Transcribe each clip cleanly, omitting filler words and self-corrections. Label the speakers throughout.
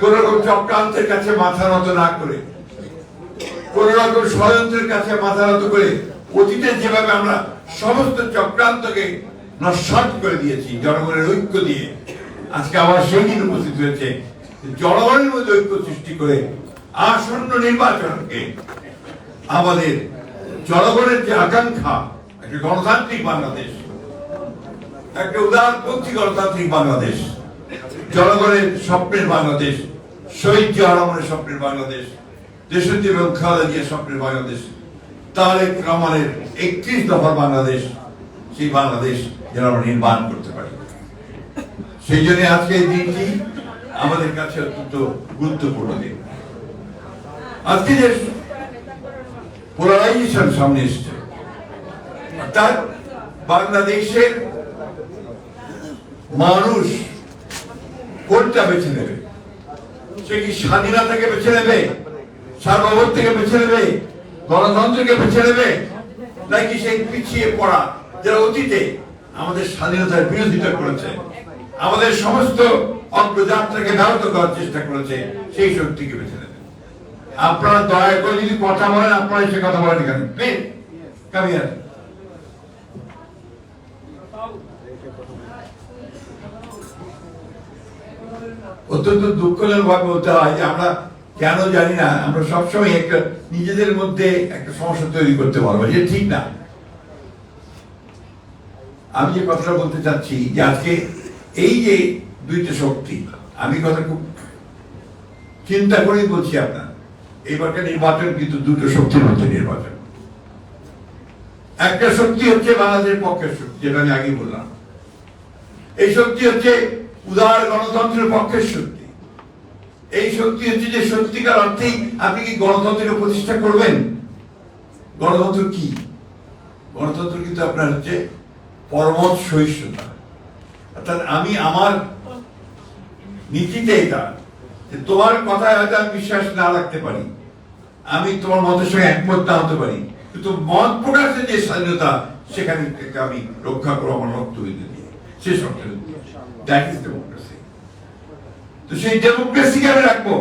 Speaker 1: কোন রকম চক্রান্তের কাছে মাথা নত না করে, কোন রকম ষড়যন্ত্রের কাছে মাথা নত করে, অতীতে যেভাবে আমরা সমস্ত চক্রান্তকে নস্যাৎ করে দিয়েছি জনগণের ঐক্য দিয়ে, আজকে আবার সেই দিন উপস্থিত হয়েছে জনগণের মধ্যে ঐক্য সৃষ্টি করে আসন্ন নির্বাচনকে আমাদের জনগণের যে আকাঙ্ক্ষা, একটা গণতান্ত্রিক বাংলাদেশ, একটা উদারপন্থী গণতান্ত্রিক বাংলাদেশ, জনগণের স্বপ্নের বাংলাদেশ, শহীদ জিয়া রহমানের স্বপ্নের বাংলাদেশ, দেশনেত্রী বেগম খালেদা জিয়ার স্বপ্নের বাংলাদেশ, তারেক রহমানের 31 দফার বাংলাদেশ, সেই বাংলাদেশ যেন আমরা নির্মাণ করতে পারি। সেই জন্য আজকে এই দিনটি আমাদের কাছে অত্যন্ত গুরুত্বপূর্ণ দিন। আজকে যে পোলারাইজেশন সামনে এসছে, অর্থাৎ বাংলাদেশের মানুষ কোনটা বেছে নেবে? সে কি স্বাধীনতাকে বেছে নেবে, সার্বভৌমত্বকে বেছে নেবে, গণতন্ত্রকে বেছে নেবে, নাকি সেই পিছিয়ে পড়া যারা অতীতে আমাদের স্বাধীনতার বিরোধিতা করেছে, আমাদের সমস্ত অগ্রযাত্রাকে ব্যাহত করার চেষ্টা করেছে, সেই শক্তিকে বেছে নেবে? আপনারা দয়া করে যদি কথা বলেন, আপনারা সে কথা বলেন এখানে প্লিজ কাম হিয়ার। অত্যন্ত দুঃখজনক ভাবে বলতে হয় যে আমরা কেন জানি না, আমরা সবসময় একটা নিজেদের মধ্যে একটা সমস্যা তৈরি করতে পারবো, যে ঠিক না। আমি যে কথাটা বলতে চাচ্ছি যে আজকে এই যে দুইটা শক্তি, আমি কথা খুব চিন্তা করেই বলছি আপনার, এইবারকার নির্বাচন কিন্তু দুটো শক্তির মধ্যে নির্বাচন। একটা শক্তি হচ্ছে বাংলাদেশের পক্ষের শক্তি, যেটা আমি আগে বললাম। এই শক্তি হচ্ছে উদার গণতন্ত্রের পক্ষের শক্তি। এই শক্তি হচ্ছে যে সত্যিকার অর্থেই আপনি কি গণতন্ত্রকে প্রতিষ্ঠা করবেন। গণতন্ত্র কি? গণতন্ত্র কিন্তু আপনার হচ্ছে পরমত সহিষ্ণুতা, অর্থাৎ আমি আমার নীতিতে এটা যে তোমার কথায় হয়তো আমি বিশ্বাস না রাখতে পারি, আমি তোমার মতের সঙ্গে একমত না হতে পারি, কিন্তু মত প্রকাশের যে স্বাধীনতা সেখানে আমি রক্ষা করবো আমার রক্তবিন্দু দিয়ে, সে সরকার। That is democracy. তো সেই ডেমোক্রেসিকে আমি রাখবো,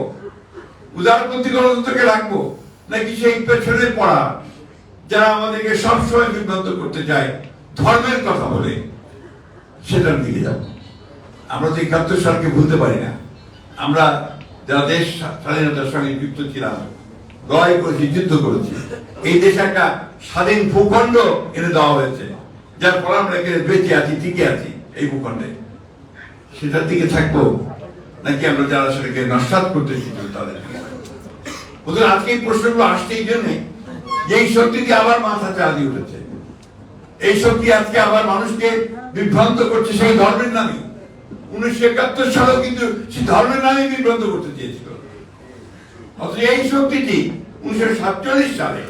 Speaker 1: উদারপন্থী গণতন্ত্রকে রাখবো, নাকি সেই পেছনে পড়া যারা আমাদেরকে সবসময় বিভ্রান্ত করতে চায় ধর্মের কথা বলে সেটার দিকে যাবো? আমরা তো ৭১ সালকে ভুলতে পারি না। আমরা যারা দেশ স্বাধীনতার সঙ্গে যুক্ত ছিলাম, লড়াই করেছি, যুদ্ধ করেছি, এই দেশে একটা স্বাধীন ভূখণ্ড এনে দেওয়া হয়েছে, যার ফলে আমরা এখানে বেঁচে আছি, টিকে আছি এই ভূখণ্ডে। সেটার দিকে থাকবো নাকি আমরা যারা সেটাকে নস্যাৎ করতে শিখবো তাদের? আজকে এই প্রশ্নগুলো আসছে এই জন্যে যে এই শক্তিটি আবার মাথা চাঁদি উঠেছে। এই শক্তি আজকে আবার মানুষকে বিভ্রান্ত করছে সেই ধর্মের নামে। 1971 সালেও কিন্তু সেই ধর্মের নামে বিভ্রান্ত করতে চেয়েছিল। অথচ এই শক্তিটি 1947 সালে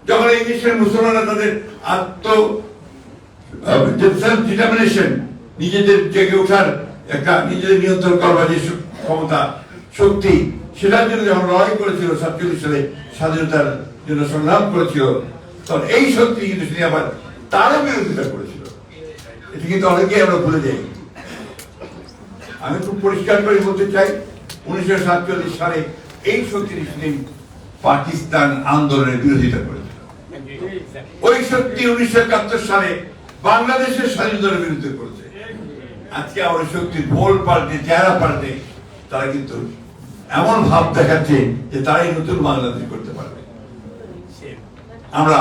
Speaker 1: যখন এই দেশের মুসলমানরা তাদের ডিটারমিনেশন, নিজেদের জেগে ওঠার একটা, নিজেদের নিয়ন্ত্রণ করবার যে ক্ষমতা, শক্তি, সেটার জন্য যখন লড়াই করেছিল, 47 সালে স্বাধীনতার জন্য সংগ্রাম করেছিল, তখন এই শক্তি কিন্তু তিনি আবার তারও বিরোধিতা করেছিল। এটি কিন্তু অনেকেই আমরা ভুলে যাই। আমি খুব পরিষ্কার করে বলতে চাই, 1947 সালে এই শক্তির তিনি পাকিস্তান আন্দোলনের বিরোধিতা করেছিল। ওই শক্তি 1971 সালে বাংলাদেশের স্বাধীনতার বিরুদ্ধে করেছে। আজকে আমার শক্তির ভোল পাল্টে, চেহারা পাল্টে তারা কিন্তু এমন ভাব দেখাচ্ছে যে তারাই নতুন বাংলাদেশ করতে পারবে। আমরা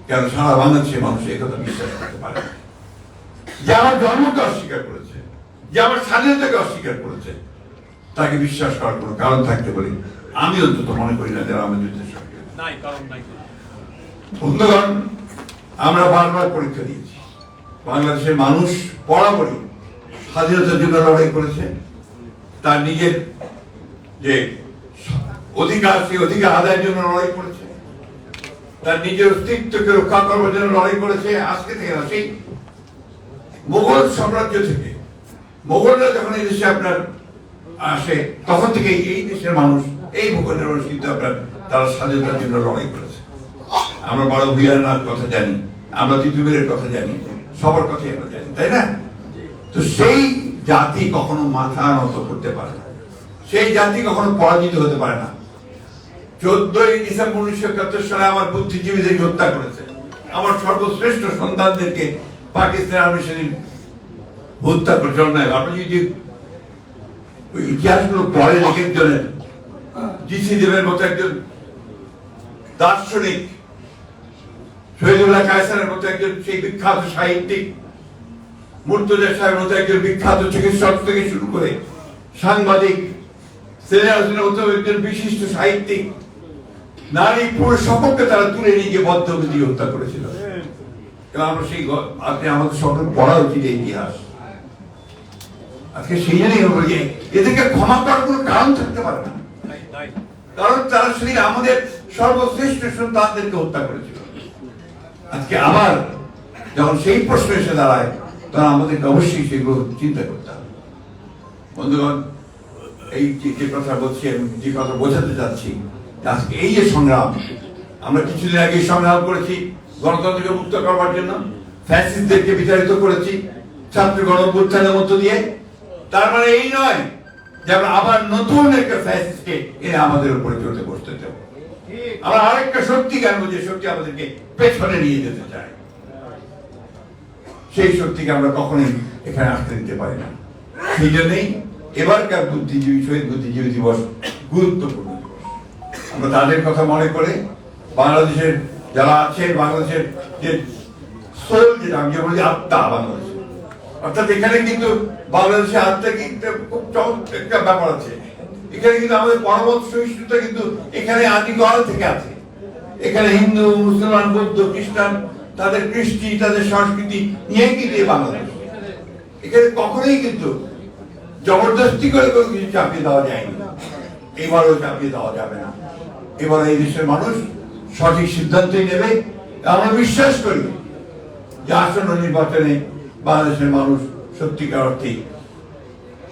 Speaker 1: কেন সারা বাংলাদেশের মানুষ একথা বিশ্বাস করতে পারে? যে আমার ধর্মকে অস্বীকার করেছে, যে আমার স্বাধীনতাকে অস্বীকার করেছে, তাকে বিশ্বাস করার কোনো কারণ থাকতে পারে আমি অন্তত মনে করি না। যারা আমাদের দেশের বন্ধুগণ, আমরা বারবার পরীক্ষা দিয়েছি, বাংলাদেশের মানুষ বরাবরই স্বাধীনতার জন্য লড়াই করেছে, তার নিজের যে অধিকার, সেই অধিকার আদায়ের জন্য লড়াই করেছে, তার নিজের অস্তিত্বকে রক্ষা করবার জন্য লড়াই করেছে। আজকে থেকে না, সেই মোগল সাম্রাজ্য থেকে, মোগলরা যখন এই দেশে আপনার আসে, তখন থেকে এই দেশের মানুষ, এই ভূখণ্ডের মানুষ কিন্তু আপনার তারা স্বাধীনতার জন্য লড়াই করেছে। আমরা বড় ভূয়ার কথা জানি, আমরা তিতুমিরের কথা জানি, সবার কথাই আমরা জানি, তাই না? তো সেই জাতি কখনো মাথা নত করতে পারে না। সেই জাতি কখনো পরাজিত হতে পারে না। 14ই ডিসেম্বর 1971 সালে আমার বুদ্ধিজীবীদেরকে হত্যা করেছে, আমার সর্বশ্রেষ্ঠ সন্তানদেরকে পাকিস্তান আর্মি সেদিন হত্যা করেছে। আপনি যদি ওই ইতিহাসগুলো পড়েন, এক একজনের জিসি দেবের মতো একজন দার্শনিক, শহীদুল্লাহ কায়সারের মতো একজন সেই বিখ্যাত সাহিত্যিক, মুর্তজা সাহেবের মতো একজন বিখ্যাত চিকিৎসক থেকে শুরু করে সাংবাদিক, সেনার মতো একজন বিশিষ্ট সাহিত্যিক, নারী পুরুষ সকলকে তারা তুলে নিয়ে গিয়ে বদ্ধকে দিয়ে হত্যা করেছিল। এবং আমরা সেই আপনি আমাদের সকল পড়া উচিত এই ইতিহাস। আজকে সেই জন্যই বলি যে এদেরকে ক্ষমা করার কোনো কারণ থাকতে পারে না, কারণ তারা সেদিন আমাদের সর্বশ্রেষ্ঠ সন্তানদেরকে হত্যা করেছিল। আজকে আবার যখন সেই প্রশ্ন এসে দাঁড়ায়, তখন আমাদেরকে অবশ্যই সেগুলো চিন্তা করতে হবে। বন্ধুগণ, এই যে কথা বলছি, আমি যে কথা বোঝাতে চাচ্ছি, আজকে এই যে সংগ্রাম, আমরা কিছুদিন আগে সংগ্রাম করেছি গণতন্ত্রকে মুক্ত করবার জন্য, ফ্যাসিস্টদেরকে বিতাড়িত করেছি ছাত্র গণঅভ্যুত্থানের মধ্য দিয়ে। তার মানে এই নয় যে আমরা আবার নতুন একটা ফ্যাসিস্টকে এনে আমাদের উপরে চলতে বসতে দেব। আমরা আরেকটা শক্তি জানবো, যে শক্তি আমাদেরকে পেছনে নিয়ে যেতে চায়। সেই শক্তিকে আমরা কখনোই এখানে আসতে দিতে পারি না। সেই জন্যই এবারকার বুদ্ধিজীবী শহীদ বুদ্ধিজীবী দিবস গুরুত্বপূর্ণ দিবস। আমরা তাদের কথা মনে করে বাংলাদেশের যারা আছেন, বাংলাদেশের যে সোল, যেটা আমি বলি আত্মা বাংলাদেশ, অর্থাৎ এখানে কিন্তু বাংলাদেশের আত্মা কিন্তু খুব চমৎকার একটা ব্যাপার আছে। এখানে কিন্তু আমাদের পরমত সহিষ্ণুতা কিন্তু এখানে আদিকাল থেকে আছে। এখানে হিন্দু, মুসলমান, বৌদ্ধ, খ্রিস্টান, তাদের কৃষ্টি, তাদের সংস্কৃতি নিয়ে কিন্তু এই বাংলাদেশ। এখানে কখনোই কিন্তু জবরদস্তি করে কোনো কিছু চাপিয়ে দেওয়া যায়নি, এবারও চাপিয়ে দেওয়া যাবে না। এবার এই দেশের মানুষ সঠিক সিদ্ধান্তই নেবে। আমরা বিশ্বাস করি যে আসন্ন নির্বাচনে বাংলাদেশের মানুষ সত্যিকার অর্থে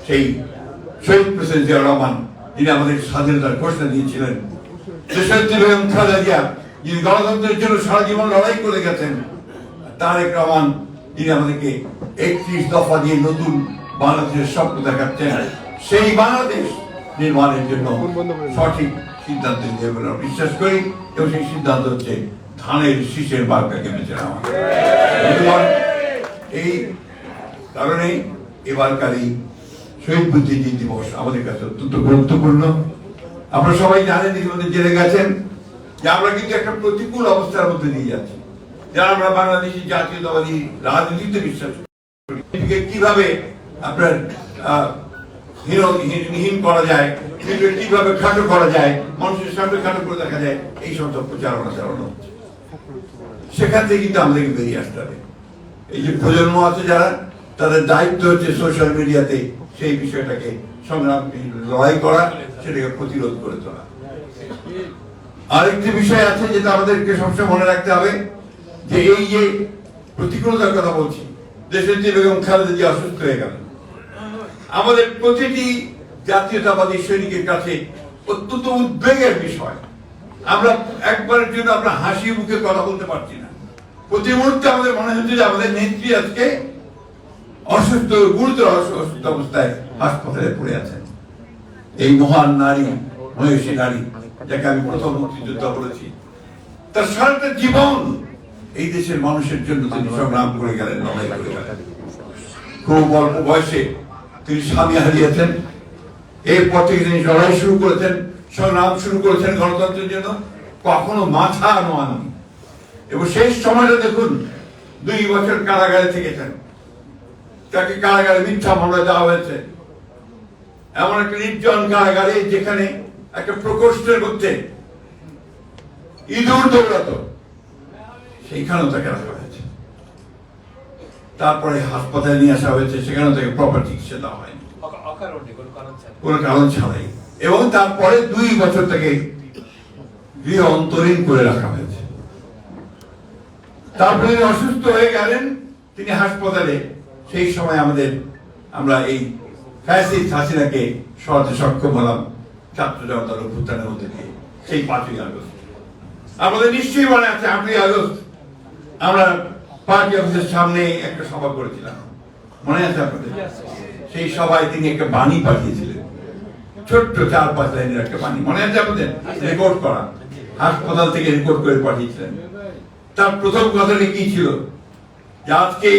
Speaker 1: সেই শহীদ প্রেসিডেন্ট জিয়াউর রহমান, যিনি আমাদের স্বাধীনতার ঘোষণা দিয়েছিলেন, দেশনেত্রী বেগম খালেদা জিয়া, যিনি গণতন্ত্রের জন্য সারা জীবন লড়াই করে গেছেন, তারেক রহমান, যিনি আমাদেরকে 31 দফা দিয়ে নতুন বাংলাদেশের স্বপ্ন দেখাচ্ছেন, সেই বাংলাদেশ নির্মাণের জন্য সঠিক সিদ্ধান্ত নিতে বলে বিশ্বাস করি। এবং সেই সিদ্ধান্ত হচ্ছে ধানের শীষের বার্তাকে বেঁচে নেওয়া। এই কারণে এবারকার এই শহীদ বুদ্ধিজীবী দিবস আমাদের কাছে অত্যন্ত গুরুত্বপূর্ণ। আপনারা সবাই জানেন, ইতিমধ্যে জেনে গেছেন যে আমরা কিন্তু একটা প্রতিকূল অবস্থার মধ্যে দিয়ে যাচ্ছি। যারা আমরা বাংলাদেশি জাতীয়তাবাদী রাজনীতিতে বিশ্বাস করি, কিভাবে আপনার হীন করা যায়, কিভাবে খাটো করা যায়, মানুষের সামনে খাটো করে দেখা যায়, এই সমস্ত প্রচারণা চালানো হচ্ছে। সেখান থেকে কিন্তু আমাদেরকে বেরিয়ে আসতে হবে। এই যে প্রজন্ম আছে যারা, তাদের দায়িত্ব হচ্ছে সোশ্যাল মিডিয়াতে সেই বিষয়টাকে সংগ্রাম লড়াই করা, সেটাকে প্রতিরোধ করে তোলা। আরেকটি বিষয় আছে যেটা আমাদেরকে সবসময় মনে রাখতে হবে, যে এই যে প্রতিকূলতার কথা বলছি, দেশের যে বেগম খালেদা জিয়া অসুস্থ হয়ে গেল, আমাদের প্রতিটি জাতীয়তাবাদী সৈনিকের কাছে অত্যন্ত উদ্বেগের বিষয়। আমরা একবারের জন্য আমরা হাসি মুখে কথা বলতে পারছি না। প্রতি মুহূর্তে আমাদের মনে হচ্ছে যে আমাদের নেত্রী আজকে অসুস্থ, গুরুতর অসুস্থ অবস্থায় হাসপাতালে পড়ে আছেন। এই মহান নারী, মহিষী নারী, যাকে আমি প্রথম মুক্তিযোদ্ধা বলেছি, তার সারাটা জীবন এই দেশের মানুষের জন্য তিনি সংগ্রাম করে গেলেন, লড়াই করে গেলেন। খুব অল্প বয়সে তিনি স্বামী হারিয়েছেন। এরপর থেকে তিনি লড়াই শুরু করেছেন, সংগ্রাম শুরু করেছেন গণতন্ত্রের জন্য, কখনো মাথা নোয়াননি। এবং শেষ সময়টা দেখুন, 2 বছর কারাগারে থেকেছেন। তাকে কারাগারে মিথ্যা মামলা দেওয়া হয়েছে, এমন একটা নির্জন কারাগারে যেখানে একটা প্রকোষ্ঠের মধ্যে ইঁদুর দৌড়াতো, সেইখানেও তাকে রাখা হয়েছে। তারপরে হাসপাতালে নিয়ে আসা হয়েছে, সেখানেও তাকে প্রপার চিকিৎসা দেওয়া হয়নি, কোনো কারণ ছাড়াই। এবং তারপরে 2 বছর তাকে গৃহ অন্তরীণ করে রাখা হয়েছে। তারপরে তিনি অসুস্থ হয়ে গেলেন, তিনি হাসপাতালে। সেই সময় আমরা এই ফ্যাসিস্ট হাসিনাকে সরাতে সক্ষম হলাম ছাত্র জনতার অভ্যুত্থানের মধ্যে দিয়ে, সেই 5ই আগস্ট। আমাদের নিশ্চয়ই মনে আছে, 8ই আগস্ট আমরা পার্টি অফিসের সামনে একটা সভা করেছিলাম, মনে আছে আপনাদের? সেই সভায় তিনি একটা বাণী পাঠিয়েছিলেন, ছোট্ট 4-5 লাইনের একটা বাণী, মনে আছে আপনাদের? রেকর্ড করা, হাসপাতাল থেকে রেকর্ড করে পাঠিয়েছিলেন। তার প্রথম কথাটি কি ছিল? যে আজকে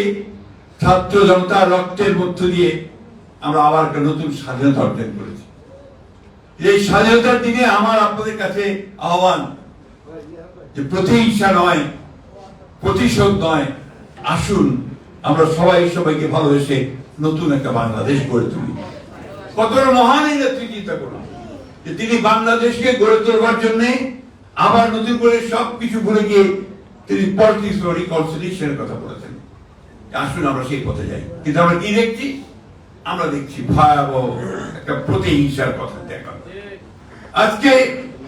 Speaker 1: ছাত্র জনতার রক্তের মধ্য দিয়ে আমরা আবার একটা নতুন স্বাধীনতা অর্জন করেছি। এই স্বাধীনতার দিনে আমার আপনাদের কাছে আহ্বান, যে প্রতিহিংসা নয়, প্রতিশোধ নয়, আসুন আমরা সবাই সবাইকে ভালোবেসে নতুন একটা বাংলাদেশ গড়ে তুলি। কতটা মহান এই নেত্রী, চিন্তা করুন যে তিনি বাংলাদেশকে গড়ে তোলবার জন্য আবার নতুন করে সবকিছু ভুলে গিয়ে তিনি পলিটিক্স ও রিকনসিলিয়েশনের কথা বলেছেন। আসুন আমরা সেই পথে যাই। কিন্তু আমরা কি দেখছি? আমরা দেখছি ভয়াবহ একটা প্রতিহিংসার কথা দেখা। আজকে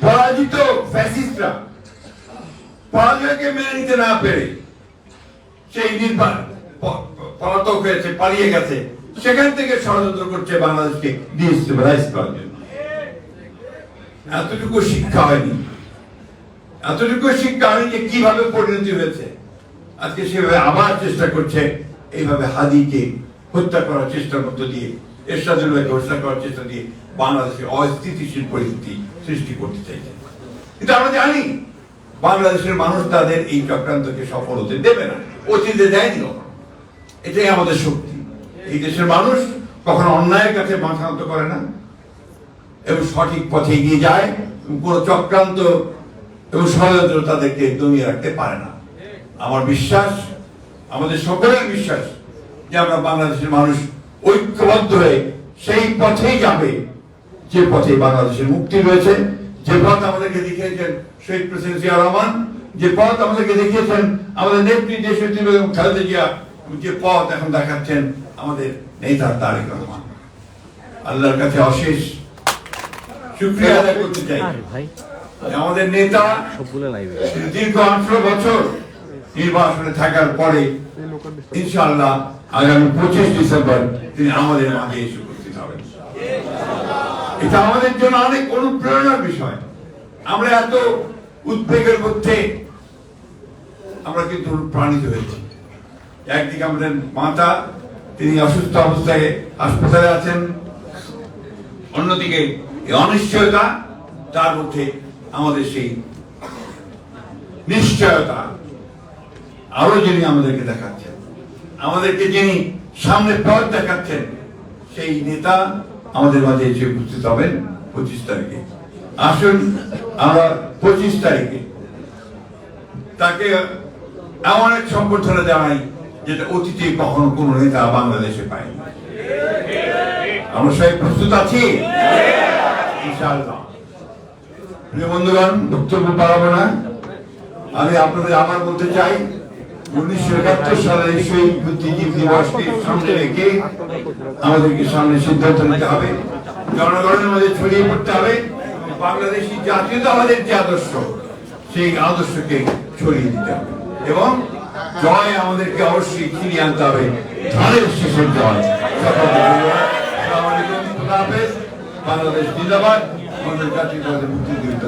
Speaker 1: পরাজিত ফ্যাসিস্টরা পরাজয়কে মেনে নিতে না পেরে সেই পলাতক হয়েছে, পালিয়ে গেছে, সেখান থেকে ষড়যন্ত্র করছে বাংলাদেশকে ডিস্টেবিলাইজ করার জন্য। এতটুকু শিক্ষা হয়নি, এতটুকু শিক্ষা হয়নি যে কিভাবে পরিণতি হয়েছে। আজকে সেভাবে আবার চেষ্টা করছে, এইভাবে হাদিকে হত্যা করার চেষ্টার মধ্য দিয়ে, এরশাদুল্লাহকে হত্যা করার চেষ্টা দিয়ে বাংলাদেশে অস্থিতিশীল পরিস্থিতি সৃষ্টি করতে চাইছে। কিন্তু আমরা জানি বাংলাদেশের মানুষ তাদের এই চক্রান্তকে সফল হতে দেবে না, অতীতে দেয়নি। এটাই আমাদের শক্তি। এই দেশের মানুষ কখনো অন্যায়ের কাছে মাথা নত করে না এবং সঠিক পথে এগিয়ে যায়। কোন চক্রান্ত এবং ষড়যন্ত্র তাদেরকে দমিয়ে রাখতে পারে না। আমার বিশ্বাস, আমাদের সকলের বিশ্বাস, যে আমরা বাংলাদেশের মানুষ ঐক্যবদ্ধ হয়ে সেই পথেই যাবে যে পথে বাংলাদেশের মুক্তি রয়েছে, যে পথ আমাদেরকে দেখিয়েছেন শহীদ প্রেসিডেন্ট জিয়া রহমান, যে পথ আমাদেরকে দেখিয়েছেন আমাদের নেত্রী দেশনেত্রী বেগম খালেদা জিয়া, যে পথ এখন দেখাচ্ছেন আমাদের নেতা তারেক রহমান। আল্লাহর কাছে অশেষ শুকরিয়া আদায় করতে চাই। আমাদের নেতা দীর্ঘ 18 বছর নির্বাসনে থাকার পরে ইনশাআল্লাহ আগামী 25 ডিসেম্বর তিনি আমাদের মাঝে এসে উপস্থিত হবেন। এটা আমাদের জন্য অনেক অনুপ্রেরণার বিষয়। আমরা এত উদ্বেগের মধ্যে আমরা কিন্তু প্রাণিত হয়েছি। একদিকে আমাদের মাতা, তিনি অসুস্থ অবস্থায় হাসপাতালে আছেন, অন্যদিকে এই অনিশ্চয়তা, তার মধ্যে আমাদের সেই নিশ্চয়তা আরো যিনি আমাদেরকে দেখাচ্ছেন, আমাদেরকে যিনি সামনে পথ দেখাচ্ছেন, সেই নেতা আমাদের মাঝে এসে উপস্থিত হবেন 25 তারিখে। আসুন আমরা 25 তারিখে তাকে এমন এক সম্বর্ধনা জানাই যেটা অতীতে কখনো কোন নেতা বাংলাদেশে পায়নি। আমরা সবাই প্রস্তুত আছি ইনশাআল্লাহ। প্রিয় বন্ধুগণ, বক্তব্য বাড়াবো না। আমি আপনাদের আবার বলতে চাই, 1971 সালের এই শহীদ বুদ্ধিজীবী দিবসকে সামনে রেখে আমাদেরকে সামনে সিদ্ধান্ত নিতে হবে, জনগণের মধ্যে ছড়িয়ে পড়তে হবে বাংলাদেশি জাতীয়তাবাদের যে আদর্শ, সেই আদর্শকে ছড়িয়ে দিতে হবে এবং জয় আমাদেরকে অবশ্যই ফিরিয়ে আনতে হবে, ধানের শেষের জয়। বাংলাদেশ জিন্দাবাদ, আমাদের জাতীয়তাবাদের মুক্তিযুদ্ধ।